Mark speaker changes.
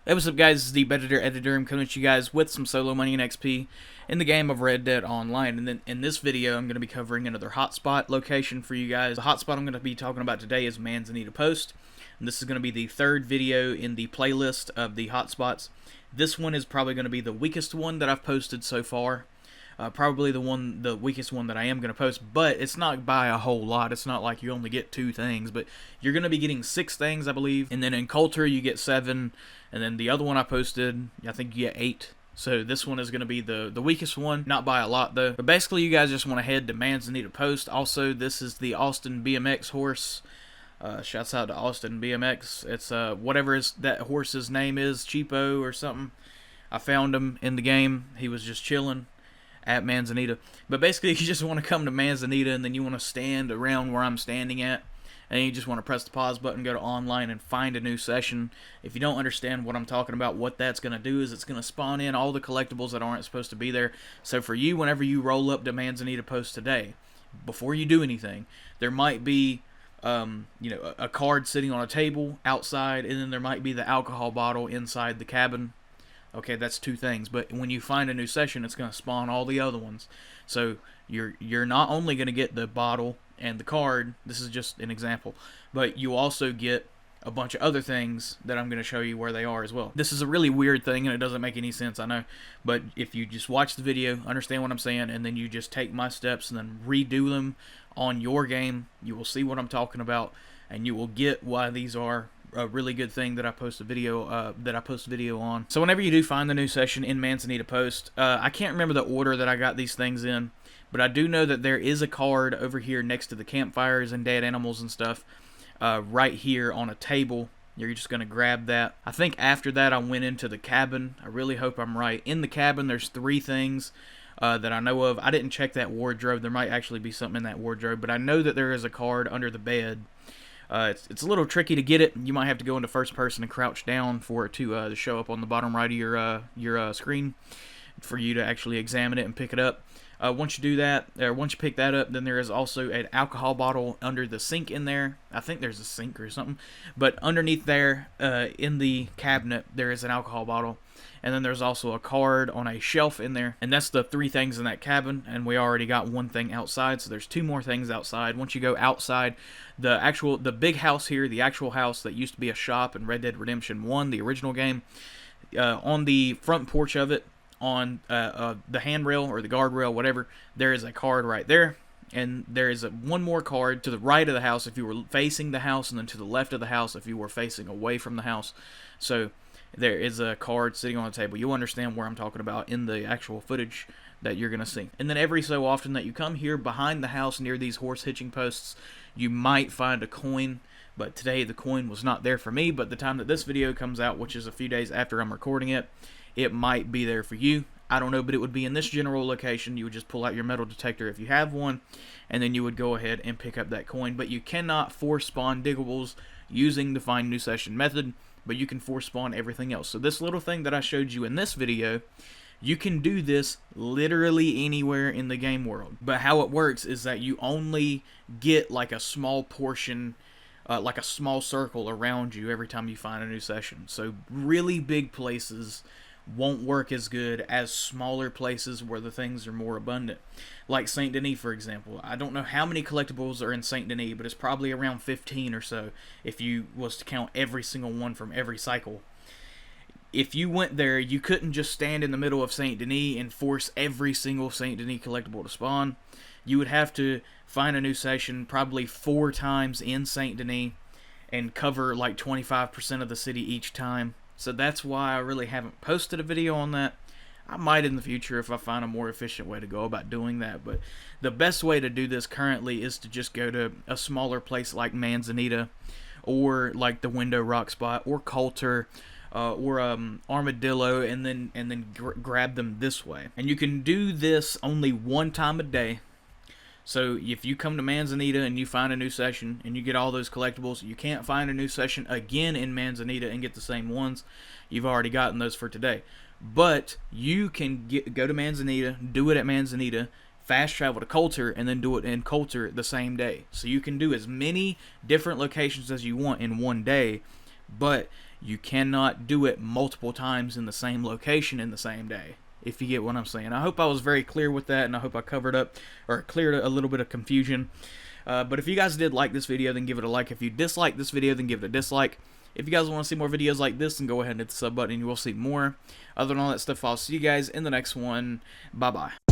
Speaker 1: Hey, what's up, guys? This is the Editor. I'm coming at you guys with some solo money and XP in the game of Red Dead Online. And then in this video, I'm going to be covering another hotspot location for you guys. The hotspot I'm going to be talking about today is Manzanita Post. And this is going to be the third video in the playlist of the hotspots. This one is probably going to be the weakest one that I've posted so far. Probably the weakest one that I am going to post, but it's not by a whole lot. It's not like you only get 2 things, but you're going to be getting 6 things, I believe. And then in Coulter, you get 7, and then the other one I posted, I think you get 8. So this one is going to be the weakest one, not by a lot though. But basically, you guys just want to head to Manzanita Post. Also, this is the Austin BMX horse. Shouts out to Austin BMX. It's whatever that horse's name is, Cheapo or something. I found him in the game. He was just chilling at Manzanita. But basically, you just want to come to Manzanita, and then you want to stand around where I'm standing at, and you just want to press the pause button, go to online, and find a new session. If you don't understand what I'm talking about, what that's going to do is it's going to spawn in all the collectibles that aren't supposed to be there. So for you, whenever you roll up to Manzanita Post today, before you do anything, there might be a card sitting on a table outside, and then there might be the alcohol bottle inside the cabin. Okay, that's 2 things, but when you find a new session, it's going to spawn all the other ones. So you're not only going to get the bottle and the card, this is just an example, but you also get a bunch of other things that I'm going to show you where they are as well. This is a really weird thing, and it doesn't make any sense, I know, but if you just watch the video, understand what I'm saying, and then you just take my steps and then redo them on your game, you will see what I'm talking about, and you will get why these are a really good thing that I post a video on. So whenever you do find the new session in Manzanita Post, I can't remember the order that I got these things in, but I do know that there is a card over here next to the campfires and dead animals and stuff, right here on a table. You're just going to grab that. I think after that I went into the cabin. I really hope I'm right. In the cabin there's 3 things that I know of. I didn't check that wardrobe. There might actually be something in that wardrobe, but I know that there is a card under the bed. It's a little tricky to get it. You might have to go into first person and crouch down for it to show up on the bottom right of your screen for you to actually examine it and pick it up. Once you do that, or once you pick that up, then there is also an alcohol bottle under the sink in there. I think there's a sink or something, but underneath there, in the cabinet, there is an alcohol bottle. And then there's also a card on a shelf in there. And that's the 3 things in that cabin. And we already got 1 thing outside. So there's 2 more things outside. Once you go outside, the big house here, the actual house that used to be a shop in Red Dead Redemption 1, the original game, on the front porch of it, on the handrail or the guardrail, whatever, there is a card right there. And there is 1 more card to the right of the house if you were facing the house, and then to the left of the house if you were facing away from the house. So there is a card sitting on the table. You'll understand where I'm talking about in the actual footage that you're going to see. And then every so often that you come here behind the house near these horse hitching posts, you might find a coin. But today the coin was not there for me, but the time that this video comes out, which is a few days after I'm recording it, it might be there for you. I don't know, but it would be in this general location. You would just pull out your metal detector if you have one, and then you would go ahead and pick up that coin. But you cannot force spawn diggables using the find new session method, but you can force spawn everything else. So this little thing that I showed you in this video, you can do this literally anywhere in the game world. But how it works is that you only get like a small portion, like a small circle around you every time you find a new session. So really big places won't work as good as smaller places where the things are more abundant. Like St. Denis, for example. I don't know how many collectibles are in St. Denis, but it's probably around 15 or so if you was to count every single one from every cycle. If you went there, you couldn't just stand in the middle of St. Denis and force every single St. Denis collectible to spawn. You would have to find a new session probably 4 times in St. Denis and cover like 25% of the city each time. So that's why I really haven't posted a video on that. I might in the future if I find a more efficient way to go about doing that. But the best way to do this currently is to just go to a smaller place like Manzanita, or like the Window Rock spot, or Coulter, or Armadillo, and then grab them this way. And you can do this only 1 time a day. So if you come to Manzanita and you find a new session and you get all those collectibles, you can't find a new session again in Manzanita and get the same ones. You've already gotten those for today. But you can go to Manzanita, do it at Manzanita, fast travel to Coulter, and then do it in Coulter the same day. So you can do as many different locations as you want in one day, but You cannot do it multiple times in the same location in the same day, if you get what I'm saying. I hope I was very clear with that, and I hope I covered up or cleared a little bit of confusion. But if you guys did like this video, then give it a like. If you disliked this video, then give it a dislike. If you guys want to see more videos like this, then go ahead and hit the sub button and you will see more. Other than all that stuff, I'll see you guys in the next one. Bye-bye.